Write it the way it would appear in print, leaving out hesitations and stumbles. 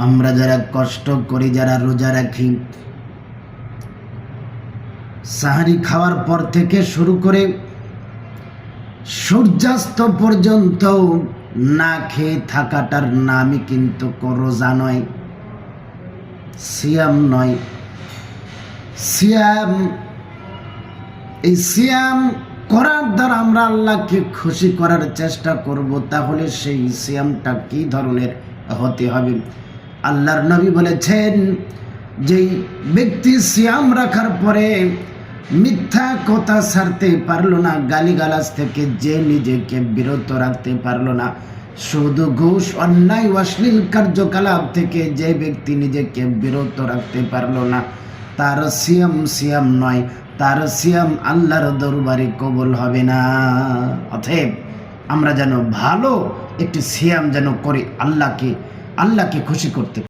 আমরা যারা কষ্ট করি, যারা রোজা রাখি, সাহারি খাওয়ার পর থেকে শুরু করে সূর্যাস্ত পর্যন্ত না খেয়ে থাকাটার নামই কিন্তু রোজা নয়, সিয়াম নয়। সিয়াম, এই সিয়াম করার দ্বারা আমরা আল্লাহকে খুশি করার চেষ্টা করব। তাহলে সেই সিয়ামটা কি ধরনের হতে হবে? আল্লাহর নবী বলেছেন, যেই ব্যক্তি সিয়াম রাখার পরে মিথ্যা কথা ছাড়তে পারলো না, গালিগালাজ থেকে যে নিজেকে বিরত রাখতে পারলো না, শুধু ঘুষ, অন্যায়, অশ্লীল কার্যকলাপ থেকে যে ব্যক্তি নিজেকে বিরত রাখতে পারলো না, তার সিয়াম নয়, তার সিয়াম আল্লাহর দরবারে কবুল হবে না। অতএব আমরা যেন ভালো একটি সিয়াম যেন করি, আল্লাহকে খুশি করতে।